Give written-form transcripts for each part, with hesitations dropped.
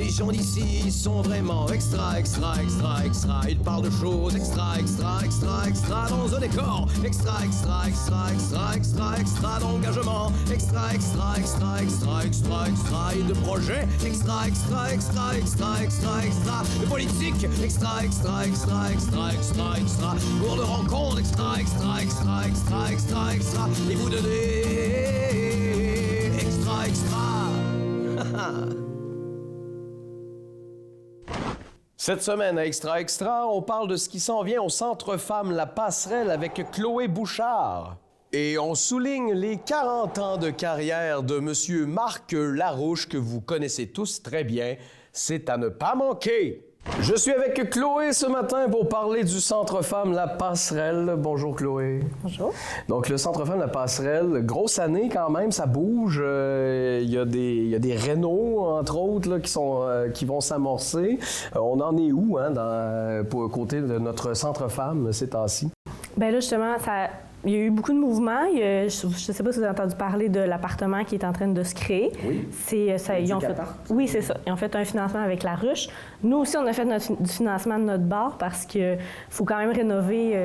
gens d'ici sont vraiment extra, extra, extra, extra. Ils parlent de choses extra, extra, extra, extra dans un décor. Extra, extra, extra, extra, extra, extra d'engagement. Extra, extra, extra, extra, extra, extra. Et de projets. Extra, extra, extra, extra, extra, extra. De politique. Extra, extra, extra, extra, extra, extra. Pour de rencontres. Extra, extra, extra, extra, extra, extra. Et vous donnez. Extra, extra. Cette semaine à Extra Extra, on parle de ce qui s'en vient au Centre Femmes La Passerelle avec Chloé Bouchard. Et on souligne les 40 ans de carrière de Monsieur Marc Larouche, que vous connaissez tous très bien. C'est à ne pas manquer. Je suis avec Chloé ce matin pour parler du Centre Femmes La Passerelle. Bonjour Chloé. Bonjour. Donc le Centre Femmes La Passerelle, grosse année quand même, ça bouge. Il y a des rénaux, entre autres, là, qui vont s'amorcer. On en est où pour côté de notre Centre Femmes ces temps-ci? Bien là, justement, il y a eu beaucoup de mouvements. Je ne sais pas si vous avez entendu parler de l'appartement qui est en train de se créer. Oui. Oui, c'est ça. Ils ont fait un financement avec la ruche. Nous aussi, on a fait du financement de notre bar parce qu'il faut quand même rénover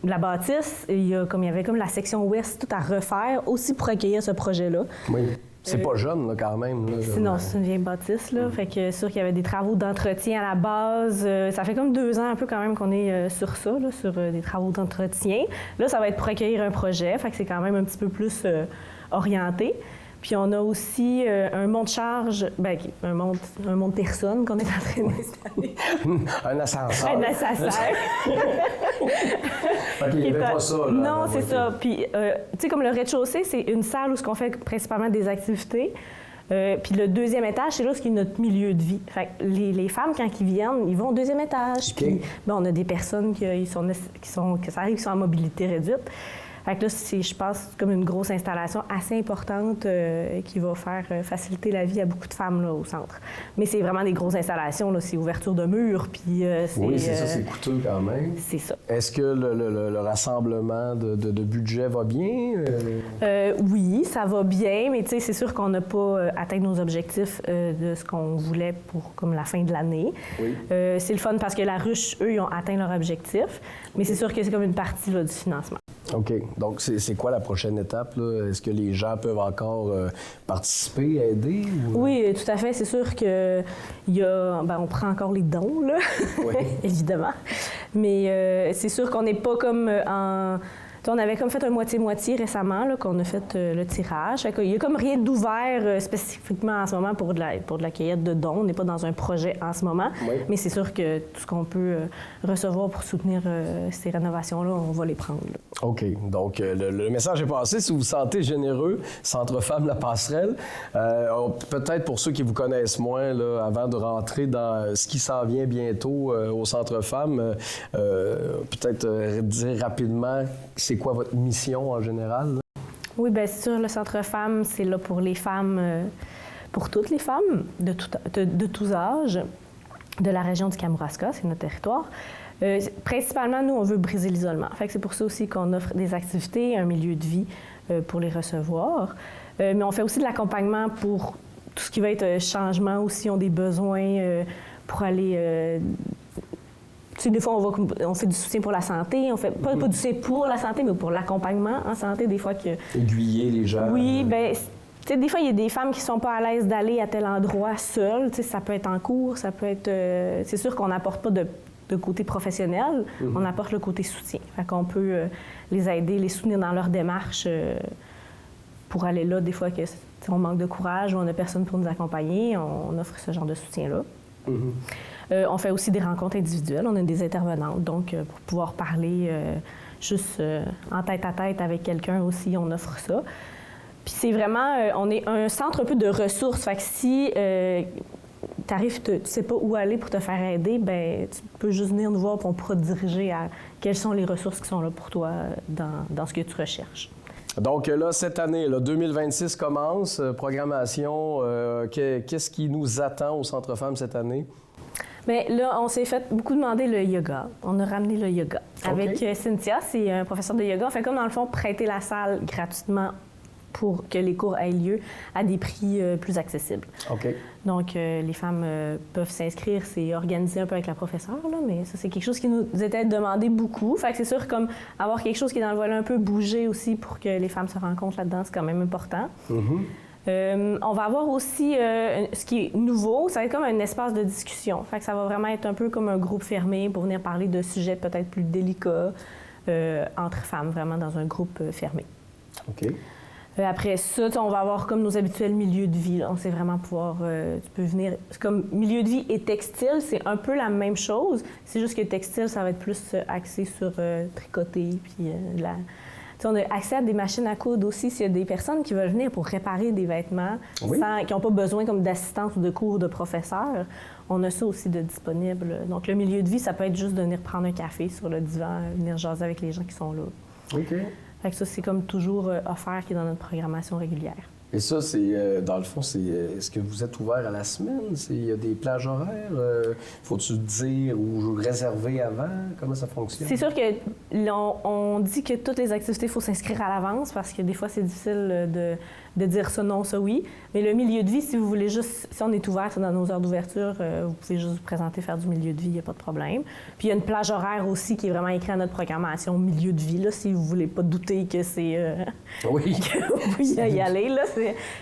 la bâtisse. Il y avait comme la section ouest tout à refaire, aussi pour accueillir ce projet-là. Oui. C'est pas jeune, là, quand même. Là, non, c'est une vieille bâtisse, là. Fait que sûr qu'il y avait des travaux d'entretien à la base. Ça fait comme 2 ans un peu quand même qu'on est sur ça, là, sur des travaux d'entretien. Là, ça va être pour accueillir un projet, fait que c'est quand même un petit peu plus orienté. Puis on a aussi un monte-charge, un monte-personne qu'on est en train d'installer. Un ascenseur. Un ascenseur. OK, il n'y avait pas ça, là. Non, c'est ça. Puis, tu sais, comme le rez-de-chaussée, c'est une salle où on fait principalement des activités. Puis le 2e étage, c'est là où il y a notre milieu de vie. Fait que les femmes, quand ils viennent, ils vont au 2e étage. Okay. Puis, on a des personnes que ça arrive, qui sont en mobilité réduite. Fait que là, je pense, comme une grosse installation assez importante qui va faire faciliter la vie à beaucoup de femmes là, au centre. Mais c'est vraiment des grosses installations, là, c'est ouverture de murs, puis oui, c'est ça, c'est coûteux quand même. C'est ça. Est-ce que le rassemblement de budget va bien? Oui, ça va bien, mais tu sais, c'est sûr qu'on n'a pas atteint nos objectifs de ce qu'on voulait pour comme la fin de l'année. Oui. C'est le fun parce que la ruche, eux, ils ont atteint leur objectif, mais c'est sûr que c'est comme une partie là, du financement. OK. Donc, c'est quoi la prochaine étape, là? Est-ce que les gens peuvent encore participer, aider? Ou... Oui, tout à fait. C'est sûr que on prend encore les dons, là, oui. évidemment. Mais c'est sûr qu'on n'est pas comme on avait comme fait un moitié-moitié récemment, là, qu'on a fait le tirage. Il n'y a comme rien d'ouvert spécifiquement en ce moment pour de la cueillette de dons. On n'est pas dans un projet en ce moment, oui. Mais c'est sûr que tout ce qu'on peut recevoir pour soutenir ces rénovations-là, on va les prendre. Là. OK. Donc, le message est passé. Si vous vous sentez généreux, Centre Femmes La Passerelle, peut-être pour ceux qui vous connaissent moins, là, avant de rentrer dans ce qui s'en vient bientôt au Centre Femmes, peut-être dire rapidement c'est quoi votre mission en général? Là? Oui, bien sûr, le Centre Femmes, c'est là pour les femmes, pour toutes les femmes de tous âges de la région du Kamouraska, c'est notre territoire. Principalement, nous, on veut briser l'isolement. Fait que c'est pour ça aussi qu'on offre des activités, un milieu de vie pour les recevoir. Mais on fait aussi de l'accompagnement pour tout ce qui va être changement aussi, ont des besoins pour aller... Tu sais, des fois, on fait du soutien pour la santé. On fait pas du soutien pour la santé, mais pour l'accompagnement en santé, des fois que... Aiguiller les gens. Oui, bien, tu sais, des fois, il y a des femmes qui sont pas à l'aise d'aller à tel endroit seules. Tu sais, ça peut être en cours, ça peut être... c'est sûr qu'on n'apporte pas de côté professionnel, on apporte le côté soutien. Fait qu'on peut les aider, les soutenir dans leur démarche pour aller là, des fois que on manque de courage ou on n'a personne pour nous accompagner, on offre ce genre de soutien-là. On fait aussi des rencontres individuelles, on a des intervenantes, donc pour pouvoir parler juste en tête-à-tête avec quelqu'un aussi, on offre ça. Puis c'est vraiment, on est un centre un peu de ressources, fait que si tu arrives, tu ne sais pas où aller pour te faire aider, bien, tu peux juste venir nous voir et on pourra te diriger à quelles sont les ressources qui sont là pour toi dans ce que tu recherches. Donc là, cette année, là, 2026 commence, programmation, qu'est-ce qui nous attend au Centre Femmes cette année? Bien, là, on s'est fait beaucoup demander le yoga. On a ramené le yoga. Avec Cynthia, c'est un professeur de yoga. On fait comme, dans le fond, prêter la salle gratuitement pour que les cours aient lieu à des prix plus accessibles. OK. Donc, les femmes peuvent s'inscrire, c'est organisé un peu avec la professeure, là, mais ça, c'est quelque chose qui nous était demandé beaucoup. Fait que c'est sûr, comme avoir quelque chose qui est dans le volet un peu bougé aussi pour que les femmes se rencontrent là-dedans, c'est quand même important. On va avoir aussi, ce qui est nouveau, ça va être comme un espace de discussion. Fait que ça va vraiment être un peu comme un groupe fermé pour venir parler de sujets peut-être plus délicats entre femmes, vraiment dans un groupe fermé. OK. Après ça, on va avoir comme nos habituels milieux de vie. Là. On sait vraiment pouvoir... tu peux venir... C'est comme milieu de vie et textile, c'est un peu la même chose. C'est juste que textile, ça va être plus axé sur tricoter, puis on a accès à des machines à coudre aussi. S'il y a des personnes qui veulent venir pour réparer des vêtements, qui n'ont pas besoin comme d'assistance ou de cours de professeur, on a ça aussi de disponible. Donc, le milieu de vie, ça peut être juste de venir prendre un café sur le divan, venir jaser avec les gens qui sont là. OK. Fait que ça, c'est comme toujours offert qui est dans notre programmation régulière. Et ça, c'est dans le fond, est-ce que vous êtes ouvert à la semaine? Il y a des plages horaires? Faut-tu dire ou réserver avant? Comment ça fonctionne? C'est sûr qu'on dit que toutes les activités, il faut s'inscrire à l'avance parce que des fois, c'est difficile de dire ça non, ça oui. Mais le milieu de vie, si vous voulez juste, si on est ouvert dans nos heures d'ouverture, vous pouvez juste vous présenter, faire du milieu de vie, il n'y a pas de problème. Puis il y a une plage horaire aussi qui est vraiment écrite à notre programmation milieu de vie, là, si vous ne voulez pas douter que c'est... Oui. que vous pouvez y aller, là.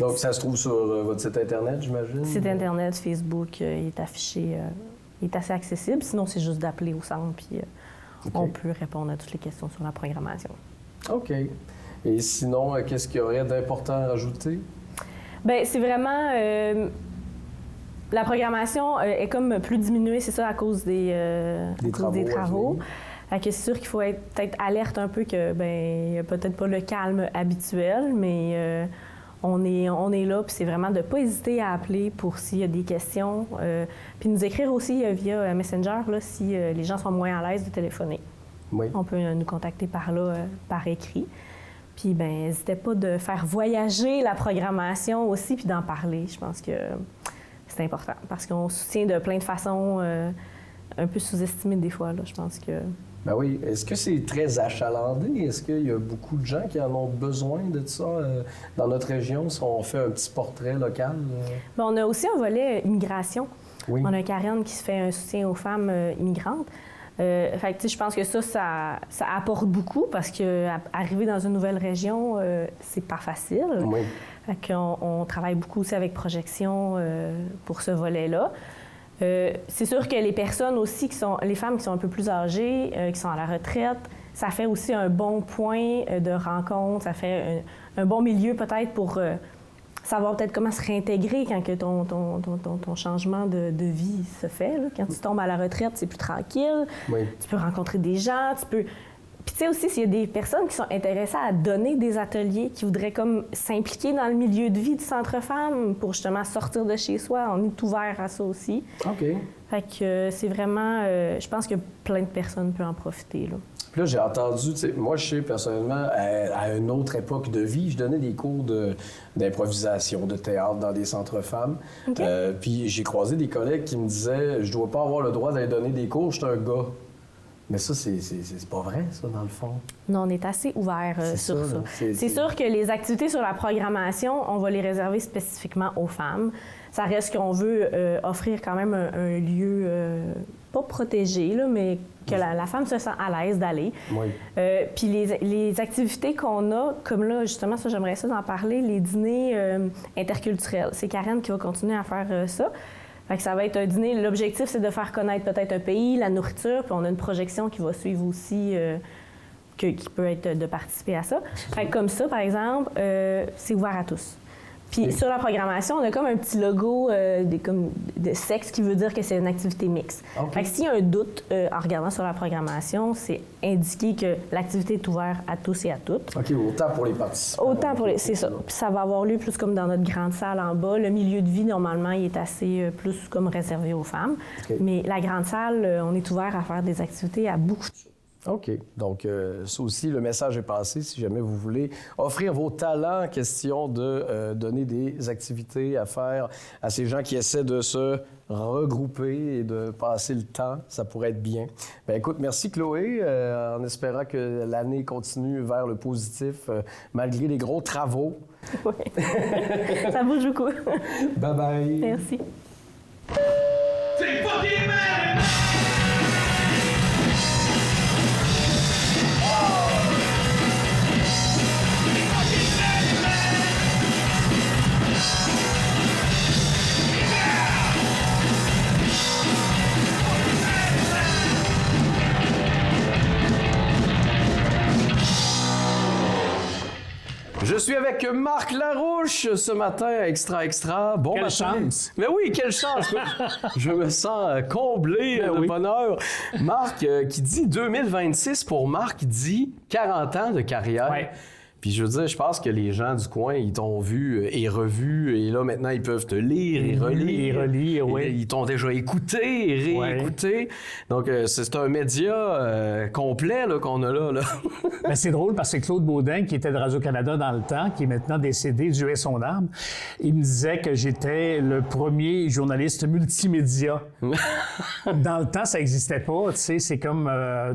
Donc, ça se trouve sur votre site Internet, j'imagine? Site Internet, Facebook, il est affiché, il est assez accessible. Sinon, c'est juste d'appeler au centre, puis on peut répondre à toutes les questions sur la programmation. OK. Et sinon, qu'est-ce qu'il y aurait d'important à rajouter? Bien, c'est vraiment... la programmation est comme plus diminuée, c'est ça, à cause des travaux. Fait que c'est sûr qu'il faut être peut-être alerte un peu que, il n'y a peut-être pas le calme habituel, mais on est là, puis c'est vraiment de ne pas hésiter à appeler pour s'il y a des questions. Puis nous écrire aussi via Messenger, là, si les gens sont moins à l'aise de téléphoner. Oui. On peut nous contacter par là, par écrit. Puis, n'hésitez pas de faire voyager la programmation aussi, puis d'en parler. Je pense que c'est important, parce qu'on soutient de plein de façons un peu sous-estimées des fois, là. Je pense que... Ben oui. Est-ce que c'est très achalandé? Est-ce qu'il y a beaucoup de gens qui en ont besoin de ça dans notre région, si on fait un petit portrait local? On a aussi un volet immigration. Oui. On a Karen qui se fait un soutien aux femmes immigrantes. Fait que, je pense que ça apporte beaucoup parce qu'arriver dans une nouvelle région, c'est pas facile. Oui. Fait qu'on travaille beaucoup aussi avec Projection pour ce volet-là. C'est sûr que les personnes aussi, les femmes qui sont un peu plus âgées, qui sont à la retraite, ça fait aussi un bon point de rencontre, ça fait un bon milieu peut-être pour savoir peut-être comment se réintégrer quand que ton changement de vie se fait. Là. Quand tu tombes à la retraite, c'est plus tranquille. Oui. Tu peux rencontrer des gens, tu peux... Puis tu sais aussi, s'il y a des personnes qui sont intéressées à donner des ateliers, qui voudraient comme s'impliquer dans le milieu de vie du Centre Femmes pour justement sortir de chez soi, on est ouvert à ça aussi. OK. Fait que c'est vraiment... je pense que plein de personnes peuvent en profiter, là. Puis là, j'ai entendu, tu sais, moi, je sais personnellement, à une autre époque de vie, je donnais des cours d'improvisation, de théâtre dans des centres femmes. Okay. Puis j'ai croisé des collègues qui me disaient, je dois pas avoir le droit d'aller donner des cours, je suis un gars. Mais ça, c'est pas vrai, ça, dans le fond. Non, on est assez ouvert sur ça. C'est sûr que les activités sur la programmation, on va les réserver spécifiquement aux femmes. Ça reste qu'on veut offrir quand même un lieu, pas protégé, là, mais que la femme se sent à l'aise d'aller. Oui. Puis les activités qu'on a, comme là, justement, ça, j'aimerais ça d'en parler, les dîners interculturels. C'est Karen qui va continuer à faire ça. Fait que ça va être un dîner. L'objectif, c'est de faire connaître peut-être un pays, la nourriture, puis on a une projection qui va suivre aussi, qui peut être de participer à ça. Fait que comme ça, par exemple, c'est ouvert à tous. Puis sur la programmation, on a comme un petit logo de sexe qui veut dire que c'est une activité mixte. Okay. Fait que s'il y a un doute en regardant sur la programmation, c'est indiqué que l'activité est ouverte à tous et à toutes. OK, autant pour les participants. Autant pour les... C'est ça. Puis ça va avoir lieu plus comme dans notre grande salle en bas. Le milieu de vie, normalement, il est assez plus comme réservé aux femmes. Okay. Mais la grande salle, on est ouvert à faire des activités à beaucoup de choses. OK. Donc, ça aussi, le message est passé. Si jamais vous voulez offrir vos talents, question de donner des activités à faire à ces gens qui essaient de se regrouper et de passer le temps, ça pourrait être bien. Bien, écoute, merci Chloé, en espérant que l'année continue vers le positif, malgré les gros travaux. Oui. Ça bouge beaucoup. Bye-bye. Merci. Je suis avec Marc Larouche ce matin à Extra. Bon Quelle matin. chance! Mais oui, quelle chance! Je me sens comblé de bonheur. Marc, qui dit 2026, pour Marc, dit 40 ans de carrière. Ouais. Puis je veux dire, je pense que les gens du coin, ils t'ont vu et revu, et là, maintenant, ils peuvent te lire et relire. Et relire, oui. Ils t'ont déjà écouté et réécouté. Donc, c'est un média complet là, qu'on a là. Ben, c'est drôle parce que Claude Baudin, qui était de Radio-Canada dans le temps, qui est maintenant décédé, Dieu ait son âme, il me disait que j'étais le premier journaliste multimédia. Dans le temps, ça n'existait pas. Tu sais, c'est comme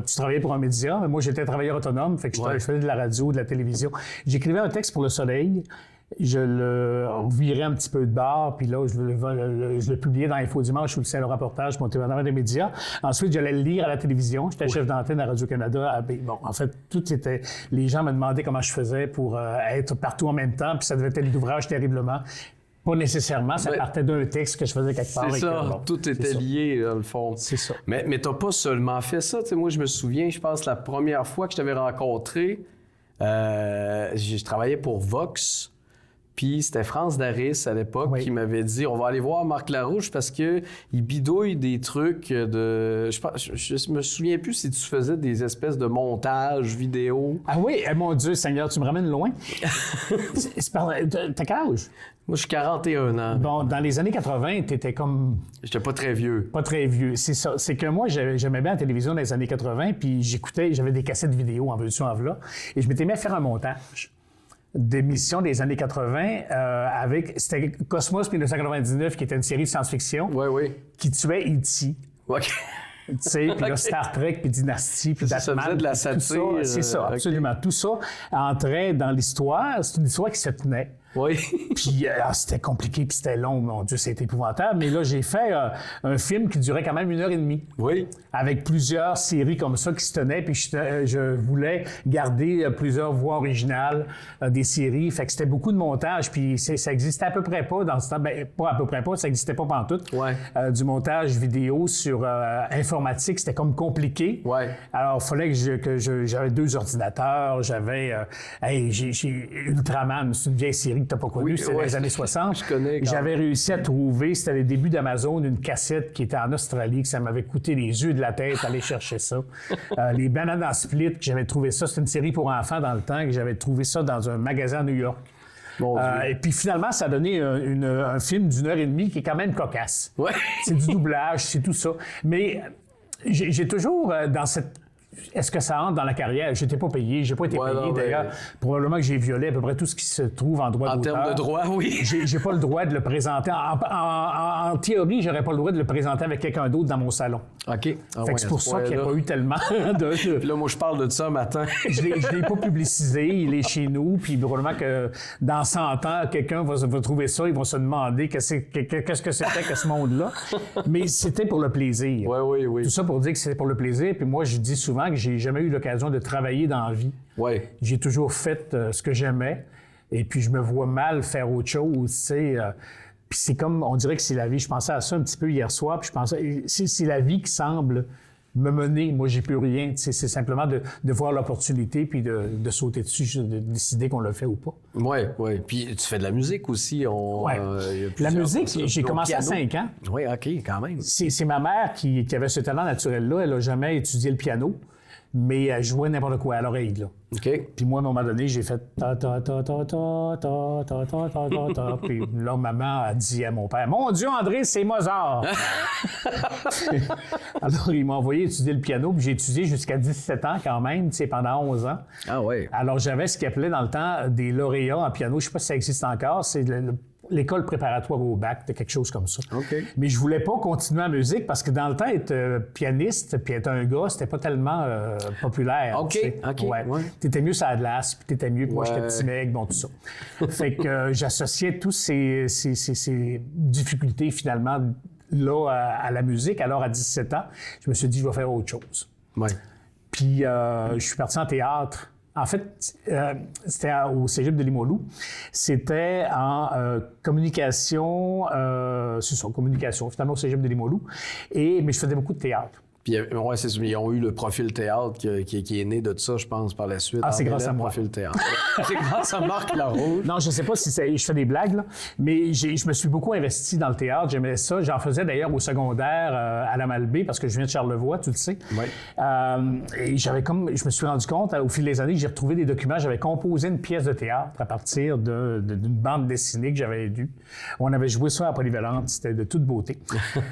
tu travaillais pour un média, mais moi, j'étais travailleur autonome, fait que je faisais de la radio, de la télévision. J'écrivais un texte pour Le Soleil. Je le virais un petit peu de bord, puis là, je le publiais dans Info Dimanche ou le Saint-Laurent Reportage, mon téléphone des médias. Ensuite, j'allais le lire à la télévision. J'étais chef d'antenne à Radio-Canada. Bon, en fait, tout était... Les gens me demandaient comment je faisais pour être partout en même temps, puis ça devait être l'ouvrage terriblement. Pas nécessairement, ça partait d'un texte que je faisais quelque part. C'est ça, tout était lié, dans le fond. C'est ça. Mais t'as pas seulement fait ça. Tu sais, moi, je me souviens, je pense, la première fois que je t'avais rencontré, je travaillais pour Vox, puis c'était France Daris à l'époque qui m'avait dit « On va aller voir Marc Larouche parce qu'il bidouille des trucs de... » Je me souviens plus si tu faisais des espèces de montages vidéo. Ah oui? Mon Dieu, Seigneur, tu me ramènes loin. T'as quel âge? Moi, je suis 41 ans. Bon, dans les années 80, t'étais comme... J'étais pas très vieux. Pas très vieux, c'est ça. C'est que moi, j'aimais bien la télévision dans les années 80, puis j'avais des cassettes vidéo en veux-tu, en v'là, et je m'étais mis à faire un montage d'émissions des années 80 c'était Cosmos 1999, qui était une série de science-fiction qui tuait E.T. OK. Tu sais, puis là, Star Trek, puis Dynasty, puis Batman. Ça faisait de la satire. C'est ça, absolument. Tout ça entrait dans l'histoire. C'est une histoire qui se tenait. Oui. Puis c'était compliqué, puis c'était long. Mon Dieu, c'était épouvantable. Mais là, j'ai fait un film qui durait quand même 1h30. Oui. Avec plusieurs séries comme ça qui se tenaient. Puis je voulais garder plusieurs voix originales des séries. Fait que c'était beaucoup de montage. Puis ça existait à peu près pas dans ce temps. Ben, pas à peu près pas, ça existait pas pantoute. Ouais. Du montage vidéo sur informatique, c'était comme compliqué. Ouais. Alors, il fallait j'avais 2 ordinateurs. J'avais... j'ai Ultraman, c'est une vieille série que tu n'as pas connue, c'est dans les années 60. Je connais. J'avais réussi à trouver, c'était les débuts d'Amazon, une cassette qui était en Australie, que ça m'avait coûté les yeux de la tête aller chercher ça. Les Banana Split, que j'avais trouvé ça, c'était une série pour enfants dans le temps, que j'avais trouvé ça dans un magasin à New York. Et puis finalement, ça a donné un film d'1h30 qui est quand même cocasse. Ouais. C'est du doublage, c'est tout ça. Mais j'ai toujours dans cette... Est-ce que ça entre dans la carrière? Je n'étais pas payé, j'ai pas été payé. D'ailleurs, probablement que j'ai violé à peu près tout ce qui se trouve en droit d'auteur. En termes de droit, oui. J'ai pas le droit de le présenter. En théorie, j'aurais pas le droit de le présenter avec quelqu'un d'autre dans mon salon. OK. Fait que c'est pour ça qu'il n'y a pas eu tellement de... Puis là, moi, je parle de ça matin. Je l'ai pas publicisé, il est chez nous, puis probablement que dans 100 ans, quelqu'un va trouver ça, ils vont se demander qu'est-ce que c'était que ce monde-là. Mais c'était pour le plaisir. Oui. Tout ça pour dire que c'était pour le plaisir, puis moi, je dis souvent que j'ai jamais eu l'occasion de travailler dans la vie. Oui. J'ai toujours fait ce que j'aimais, et puis je me vois mal faire autre chose, tu sais. Puis c'est comme, on dirait que c'est la vie. Je pensais à ça un petit peu hier soir, puis je pensais, c'est la vie qui semble me mener. Moi, j'ai plus rien. C'est simplement de voir l'opportunité, puis de sauter dessus, de décider qu'on le fait ou pas. Oui. Puis tu fais de la musique aussi. La musique, j'ai commencé à 5 ans. Oui, OK, quand même. C'est ma mère qui avait ce talent naturel-là. Elle n'a jamais étudié le piano, mais elle jouait n'importe quoi à l'oreille, là. OK. Puis moi, à un moment donné, j'ai fait ta ta ta ta ta ta ta ta ta ta ta. Puis là, maman a dit à mon père, mon Dieu, André, c'est Mozart. Alors, il m'a envoyé étudier le piano, puis j'ai étudié jusqu'à 17 ans quand même, tu sais, pendant 11 ans. Ah oui. Alors, j'avais ce qu'il appelait dans le temps des lauréats en piano. Je ne sais pas si ça existe encore. C'est l'école préparatoire au bac, c'était quelque chose comme ça. OK. Mais je voulais pas continuer en musique parce que dans le temps, être pianiste puis être un gars, c'était pas tellement populaire. OK, tu sais. OK, Ouais. ouais. T'étais mieux sur la glace, puis t'étais mieux pour acheter petit mec, bon, tout ça. Fait que j'associais tous ces difficultés, finalement, là, à la musique. Alors, à 17 ans, je me suis dit, je vais faire autre chose. Ouais. Puis, je suis parti en théâtre. En fait, c'était au Cégep de Limoilou. C'était en communication, c'est ça, communication, finalement au Cégep de Limoilou. Mais je faisais beaucoup de théâtre. Puis, ouais, c'est ça. Ils ont eu le profil théâtre qui est né de ça, je pense, par la suite. Ah, c'est grâce à moi. Profil théâtre. C'est grâce à Marc Larouche. Non, je sais pas si je fais des blagues, là, mais je me suis beaucoup investi dans le théâtre. J'aimais ça. J'en faisais d'ailleurs au secondaire à la Malbaie, parce que je viens de Charlevoix, tu le sais. Oui. Et je me suis rendu compte, au fil des années, que j'ai retrouvé des documents. J'avais composé une pièce de théâtre à partir d'une bande dessinée que j'avais lue. On avait joué ça à Polyvalente. C'était de toute beauté.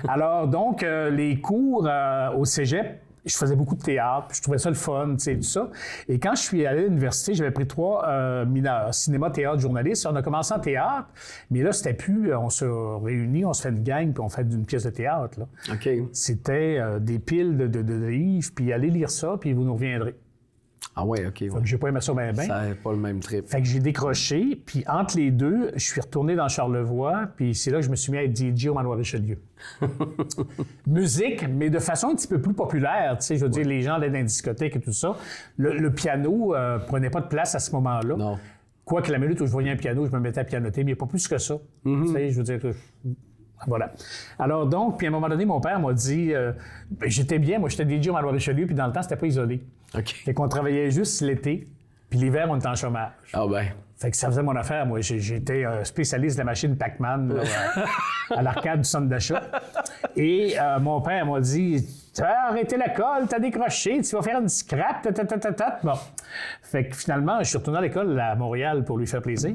Alors, donc, les cours au Cégep, je faisais beaucoup de théâtre, puis je trouvais ça le fun, tu sais, tout ça. Et quand je suis allé à l'université, j'avais pris 3 mineurs, cinéma, théâtre, journaliste. On a commencé en théâtre, mais là, c'était plus, on se réunit, on se fait une gang, puis on fait une pièce de théâtre, là. OK. C'était des piles de livres, puis allez lire ça, puis vous nous reviendrez. Ah ouais, OK. Ouais. Fait que j'ai pas aimé ça bien. Ça n'est pas le même trip. Fait que j'ai décroché, puis entre les deux, je suis retourné dans Charlevoix, puis c'est là que je me suis mis à être DJ au Manoir Richelieu. Musique, mais de façon un petit peu plus populaire, tu sais, je veux dire, les gens allaient dans les discothèques et tout ça. Le piano prenait pas de place à ce moment-là. Non. Quoique la minute où je voyais un piano, je me mettais à pianoter, mais pas plus que ça. Tu sais, je veux dire... Voilà. Alors donc, puis à un moment donné, mon père m'a dit... j'étais bien, moi j'étais DJ au Manoir Richelieu, puis dans le temps, c'était pas isolé. OK. Fait qu'on travaillait juste l'été, puis l'hiver, on était en chômage. Ah ben. Fait que ça faisait mon affaire. Moi, j'étais un spécialiste de la machine Pac-Man là, à l'arcade du centre d'achat. Et mon père m'a dit, « Tu as arrêté l'école, tu as décroché, tu vas faire une scrap, Bon. Fait que finalement, je suis retourné à l'école à Montréal pour lui faire plaisir.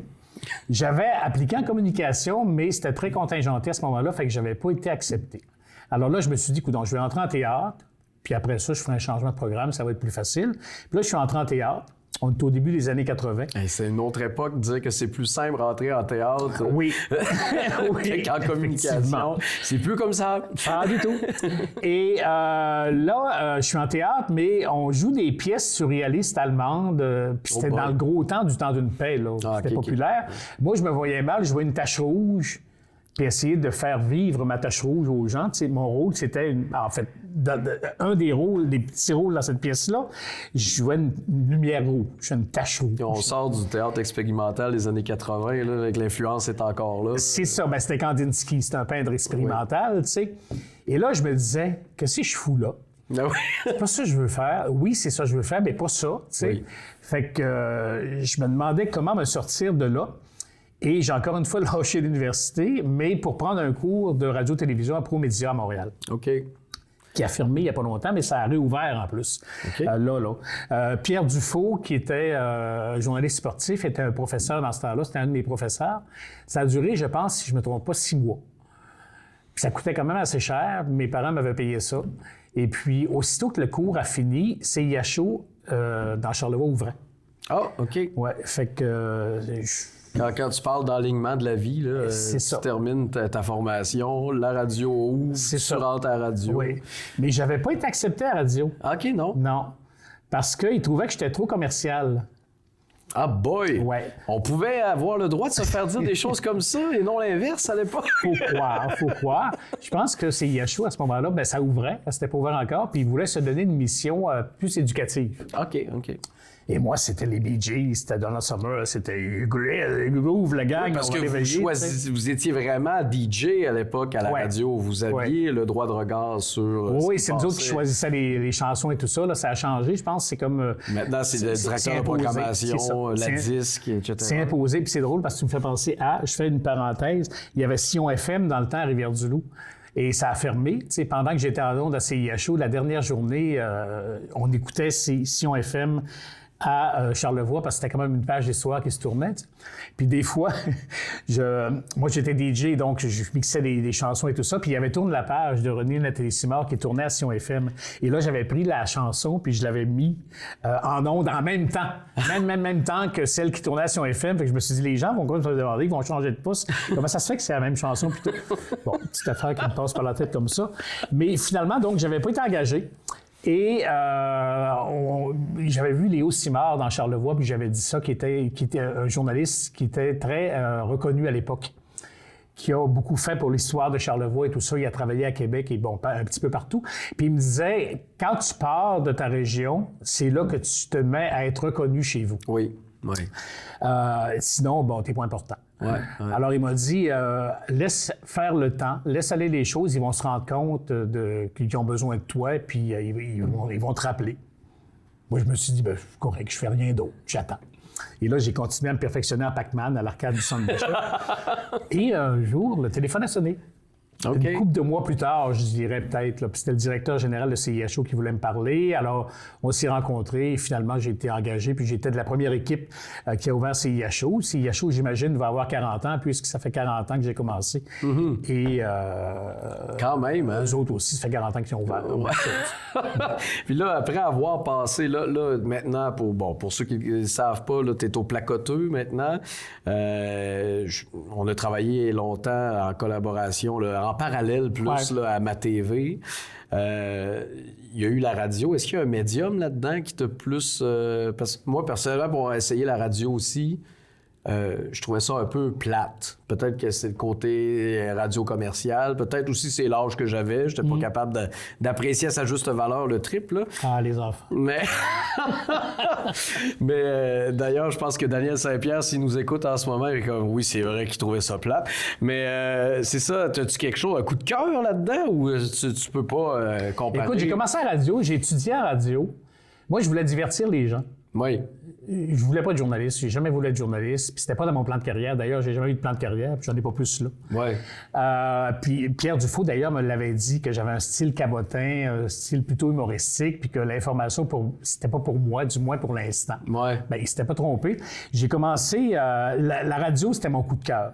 J'avais appliqué en communication, mais c'était très contingenté à ce moment-là, fait que j'avais pas été accepté. Alors là, je me suis dit, coudonc, je vais entrer en théâtre, puis après ça, je ferai un changement de programme, ça va être plus facile. Puis là, je suis entré en théâtre. On est au début des années 80. Hey, c'est une autre époque de dire que c'est plus simple rentrer en théâtre Oui. Oui. qu'en communication. C'est plus comme ça. Pas du tout. Et là, je suis en théâtre, mais on joue des pièces surréalistes allemandes. Puis c'était dans le gros temps du temps d'une paix. Là. C'était populaire. Moi, je me voyais mal. Je voyais une tache rouge. Puis essayer de faire vivre ma tache rouge aux gens. Tu sais, mon rôle, c'était, en fait, un des rôles, des petits rôles dans cette pièce-là, je jouais une lumière rouge, une tache rouge. Et on sort du théâtre expérimental des années 80, là, avec l'influence est encore là. C'est ça, ben, c'était Kandinsky, c'était un peintre expérimental, tu sais. Et là, je me disais, qu'est-ce que je fous là? Ah oui. C'est pas ça que je veux faire. Oui, c'est ça que je veux faire, mais pas ça, tu sais. Oui. Fait que je me demandais comment me sortir de là. Et j'ai encore une fois lâché l'université, mais pour prendre un cours de radio-télévision à ProMédia à Montréal. OK. Qui a fermé il n'y a pas longtemps, mais ça a réouvert en plus. OK. Pierre Dufault, qui était journaliste sportif, était un professeur dans ce temps-là. C'était un de mes professeurs. Ça a duré, je pense, si je ne me trompe pas, 6 mois. Puis ça coûtait quand même assez cher. Mes parents m'avaient payé ça. Et puis, aussitôt que le cours a fini, CIHO dans Charlevoix ouvrait. Ah, OK. Ouais, fait que... Quand tu parles d'enlignement de la vie, là, tu termines ta formation, la radio ouvre, tu rentres à la radio. Oui, mais j'avais pas été accepté à la radio. OK, non? Non, parce qu'ils trouvaient que j'étais trop commercial. Ah boy! Ouais. On pouvait avoir le droit de se faire dire des choses comme ça et non l'inverse à l'époque. Faut croire. Je pense que c'est CIHO à ce moment-là, ben ça ouvrait, c'était pas ouvert encore, puis ils voulaient se donner une mission plus éducative. OK. Et moi, c'était les Bee Gees, c'était Donna Summer, c'était Groove, la gang. Oui, parce que vous étiez vraiment DJ à l'époque à la radio. Vous aviez le droit de regard sur. Oui, c'est nous autres qui choisissaient les chansons et tout ça. Là, ça a changé, je pense. C'est comme. Maintenant, c'est le directeur de programmation, la disque, etc. C'est imposé, puis c'est drôle parce que tu me fais penser à. Je fais une parenthèse. Il y avait Sion FM dans le temps à Rivière-du-Loup. Et ça a fermé. Tu sais, pendant que j'étais en onde à CIHO, la dernière journée, on écoutait Sion FM à Charlevoix, parce que c'était quand même une page d'histoire qui se tournait. Tu sais. Puis des fois, moi j'étais DJ, donc je mixais des chansons et tout ça, puis il y avait tourné la page de René Nathalie-Simard qui tournait à Sion FM. Et là, j'avais pris la chanson, puis je l'avais mis en ondes en même temps. Même temps que celle qui tournait à Sion FM. Fait que je me suis dit, les gens vont quand même se demander, ils vont changer de pouce. Comment ça se fait que c'est la même chanson plutôt? Bon, petite affaire qui me passe par la tête comme ça. Mais finalement, donc, j'avais pas été engagé. Et j'avais vu Léo Simard dans Charlevoix, puis j'avais dit ça, qui était un journaliste qui était très reconnu à l'époque, qui a beaucoup fait pour l'histoire de Charlevoix et tout ça. Il a travaillé à Québec et bon, un petit peu partout. Puis il me disait, quand tu pars de ta région, c'est là que tu te mets à être reconnu chez vous. Oui. Sinon, bon, t'es pas important. Ouais. Alors, il m'a dit, laisse faire le temps, laisse aller les choses, ils vont se rendre compte qu'ils ont besoin de toi, puis ils vont te rappeler. Moi, je me suis dit, c'est correct, je fais rien d'autre, j'attends. Et là, j'ai continué à me perfectionner en Pac-Man à l'arcade du Centre d'achat. Et un jour, le téléphone a sonné. Okay. Une couple de mois plus tard, je dirais peut-être, là, puis c'était le directeur général de CIHO qui voulait me parler. Alors, on s'est rencontrés et finalement, j'ai été engagé. Puis j'étais de la première équipe qui a ouvert CIHO. CIHO, j'imagine, va avoir 40 ans puisque ça fait 40 ans que j'ai commencé. Mm-hmm. Et quand même, hein? Eux autres aussi, ça fait 40 ans qu'ils ont ouvert. Puis là, après avoir passé, là maintenant, pour ceux qui ne savent pas, tu es au Placoteux maintenant. On a travaillé longtemps en collaboration, là, en parallèle plus là, à ma TV. Il y a eu la radio. Est-ce qu'il y a un médium là-dedans qui t'a plus... parce que moi, personnellement, pour essayer la radio aussi, je trouvais ça un peu plate. Peut-être que c'est le côté radio commercial. Peut-être aussi c'est l'âge que j'avais. J'étais pas capable d'apprécier à sa juste valeur le trip, là. Ah, les enfants. Mais d'ailleurs, je pense que Daniel Saint-Pierre, s'il nous écoute en ce moment, il est comme, oui, c'est vrai qu'il trouvait ça plate. Mais c'est ça, as-tu quelque chose, un coup de cœur là-dedans ou tu peux pas comparer? Écoute, j'ai commencé à la radio, j'ai étudié en radio. Moi, je voulais divertir les gens. Oui. Je voulais pas être journaliste. J'ai jamais voulu être journaliste. Puis c'était pas dans mon plan de carrière. D'ailleurs, j'ai jamais eu de plan de carrière. Puis j'en ai pas plus là. Oui. Puis Pierre Dufault, d'ailleurs, me l'avait dit que j'avais un style cabotin, un style plutôt humoristique, puis que l'information, c'était pas pour moi, du moins pour l'instant. Oui. Bien, il s'était pas trompé. J'ai commencé... la radio, c'était mon coup de cœur.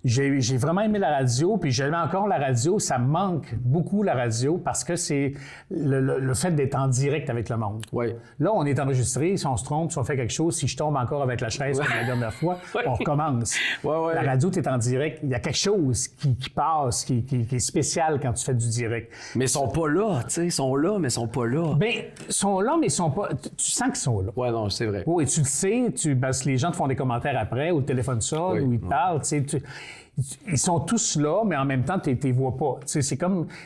J'ai vraiment aimé la radio, puis j'aimais encore la radio. Ça me manque beaucoup, la radio, parce que c'est le fait d'être en direct avec le monde. Oui. Là, on est enregistré. Si on se trompe, si on fait quelque chose, si je tombe encore avec la chaise comme la dernière fois, on recommence. Ouais. La radio, tu es en direct. Il y a quelque chose qui passe, qui est spécial quand tu fais du direct. Mais ils sont pas là, tu sais. Ils sont là, mais ils sont pas là. Bien, ils sont là, mais ils sont pas... Tu sens qu'ils sont là. Oui, non, c'est vrai. Oui, et tu le sais, parce que les gens te font des commentaires après, ou le téléphone sonne, ou ils te parlent, tu sais. Ils sont tous là, mais en même temps, tu les vois pas. Tu sais,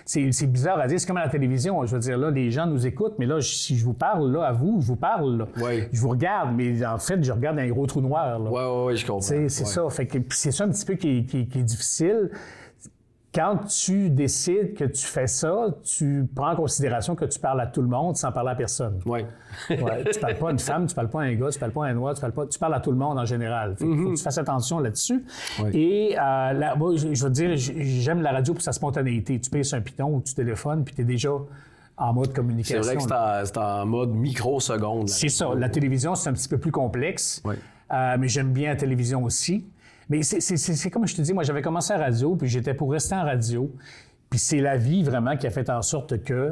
c'est bizarre à dire. C'est comme à la télévision. Je veux dire, là, les gens nous écoutent, mais là, si je vous parle, là, à vous, je vous parle, là. Oui. Je vous regarde, mais en fait, je regarde un gros trou noir, là. Oui, je comprends. C'est ça. Fait que c'est ça un petit peu qui est difficile. Quand tu décides que tu fais ça, tu prends en considération que tu parles à tout le monde sans parler à personne. Oui. Ouais, tu parles pas à une femme, tu parles pas à un gars, tu parles pas à un noir, tu parles à tout le monde en général. Il faut que tu fasses attention là-dessus. Oui. Et moi, je veux te dire, j'aime la radio pour sa spontanéité. Tu pèses un piton ou tu téléphones, puis tu es déjà en mode communication. C'est vrai que c'est en mode microseconde. C'est ça. La télévision, c'est un petit peu plus complexe. Oui. Mais j'aime bien la télévision aussi. Mais c'est comme je te dis, moi, j'avais commencé à la radio, puis j'étais pour rester en radio. Puis c'est la vie, vraiment, qui a fait en sorte que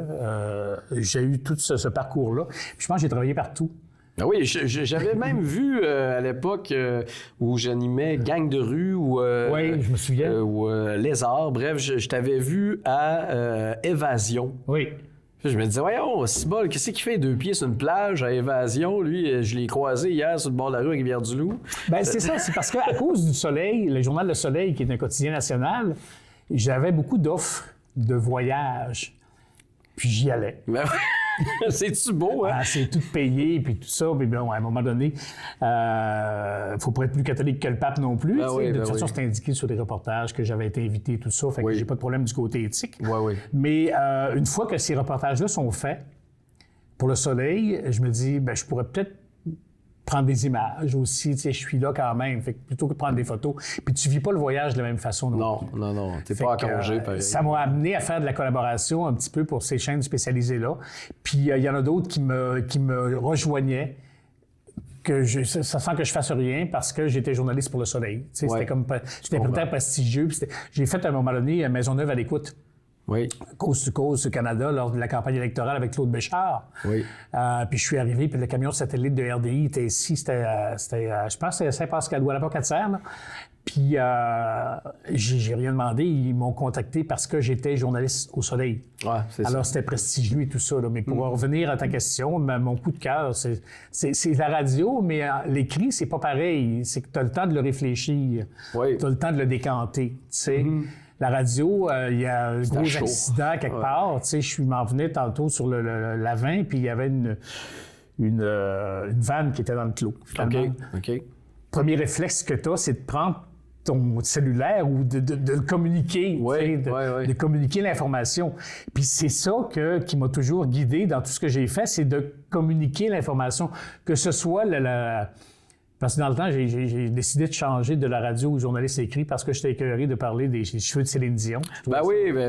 j'ai eu tout ce parcours-là. Puis je pense que j'ai travaillé partout. Ah oui, j'avais même vu à l'époque où j'animais Gang de rue ou... oui, je me souviens. Ou Lézard. Bref, je t'avais vu à Évasion. Oui. Puis je me disais, voyons, Cibol, qu'est-ce qu'il fait 2 pieds sur une plage à Évasion? Lui, je l'ai croisé hier sur le bord de la rue à Rivière-du-Loup. Bien, c'est ça. C'est parce qu'à cause du Soleil, le journal Le Soleil, qui est un quotidien national, j'avais beaucoup d'offres de voyage. Puis j'y allais. Ben, c'est-tu beau, hein? Ah, c'est tout payé, puis tout ça. Puis bon, à un moment donné, faut pas être plus catholique que le pape non plus. De toute façon, c'est indiqué sur des reportages que j'avais été invité et tout ça. Fait que j'ai pas de problème du côté éthique. Oui. Mais une fois que ces reportages-là sont faits, pour Le Soleil, je me dis, je pourrais peut-être prendre des images aussi, tu sais, je suis là quand même, fait que plutôt que de prendre des photos. Puis tu vis pas le voyage de la même façon non plus. Non, t'es pas en congé, pareil. Ça m'a amené à faire de la collaboration un petit peu pour ces chaînes spécialisées-là. Puis il y en a d'autres qui me rejoignaient ça sent que je fasse rien parce que j'étais journaliste pour Le Soleil. Tu sais, Ouais. C'était très prestigieux. J'ai fait à un moment donné Maisonneuve à l'écoute. Oui. Cause to Cause Canada lors de la campagne électorale avec Claude Béchard. Oui. Puis je suis arrivé, puis le camion de satellite de RDI était ici. C'était je pense que c'était Saint-Pascal ou à la Pocatière, là. Puis j'ai rien demandé. Ils m'ont contacté parce que j'étais journaliste au Soleil. Ouais, c'est Alors, ça. c'était prestigieux et tout ça. Là. Mais pour revenir à ta question, mon coup de cœur, c'est la radio, mais l'écrit, c'est pas pareil. C'est que tu as le temps de le réfléchir. Oui. Tu as le temps de le décanter. Tu sais. La radio, il y a un gros chaud. accident quelque part. Tu sais, je m'en venais tantôt sur la 20, puis il y avait une vanne qui était dans le clos. OK. Premier réflexe que tu as, c'est de prendre ton cellulaire ou de le communiquer, Oui, tu sais, oui. de communiquer l'information. Puis c'est ça qui m'a toujours guidé dans tout ce que j'ai fait, c'est de communiquer l'information, que ce soit Parce que dans le temps, j'ai décidé de changer de la radio au journaliste écrit parce que j'étais écœuré de parler des cheveux de Céline Dion.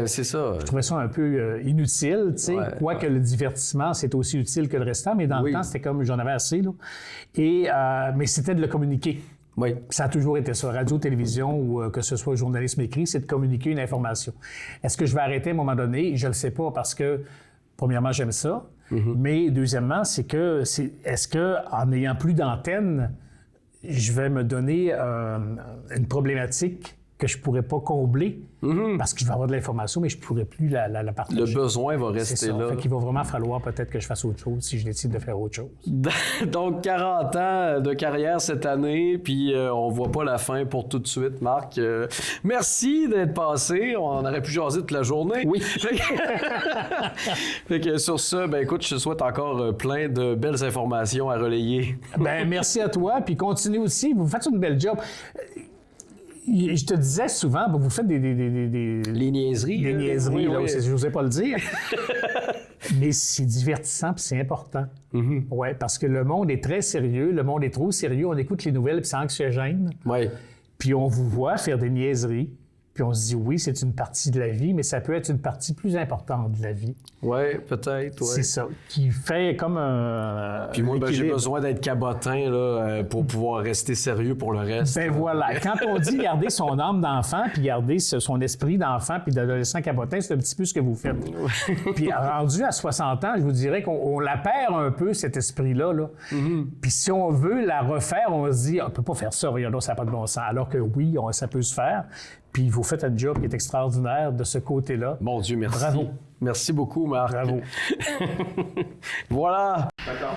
C'est ça. Je trouvais ça un peu inutile, tu sais. Ouais, Quoique le divertissement, c'est aussi utile que le restant, mais dans le temps, c'était comme j'en avais assez, là. Mais c'était de le communiquer. Oui. Ça a toujours été ça, radio, télévision ou que ce soit journalisme écrit, c'est de communiquer une information. Est-ce que je vais arrêter à un moment donné? Je ne le sais pas parce que, premièrement, j'aime ça. Mais deuxièmement, est-ce que en n'ayant plus d'antenne, je vais me donner une problématique que je ne pourrais pas combler parce que je vais avoir de l'information, mais je ne pourrais plus la partager. Le besoin va rester C'est ça. là. Fait qu'il va vraiment falloir peut-être que je fasse autre chose si je décide de faire autre chose. Donc, 40 ans de carrière cette année, puis on voit pas la fin pour tout de suite, Marc. Merci d'être passé. On aurait pu jaser toute la journée. Oui. Fait que sur ça, ben écoute, je te souhaite encore plein de belles informations à relayer. Ben merci à toi, puis continue aussi. Vous faites une belle job. Je te disais souvent, vous faites des Les niaiseries. Des niaiseries, oui, là, oui. je n'osais pas le dire. Mais c'est divertissant puis c'est important. Oui, parce que le monde est très sérieux, le monde est trop sérieux. On écoute les nouvelles puis c'est anxiogène. Oui. Puis on vous voit faire des niaiseries. Puis on se dit, oui, c'est une partie de la vie, mais ça peut être une partie plus importante de la vie. Oui, peut-être. Ouais. C'est ça, qui fait comme un Puis moi, j'ai équilibre. besoin d'être cabotin là, pour pouvoir rester sérieux pour le reste. Ben voilà. Quand on dit garder son âme d'enfant, puis garder son esprit d'enfant, puis d'adolescent cabotin, c'est un petit peu ce que vous faites. Puis rendu à 60 ans, je vous dirais qu'on la perd un peu, cet esprit-là. Là. Puis si on veut la refaire, on se dit, on peut pas faire ça, regardons, ça n'a pas de bon sens. Alors que oui, ça peut se faire. Puis vous faites un job qui est extraordinaire de ce côté-là. Mon Dieu, merci. Bravo. Merci beaucoup, Marc. Bravo. Voilà. D'accord.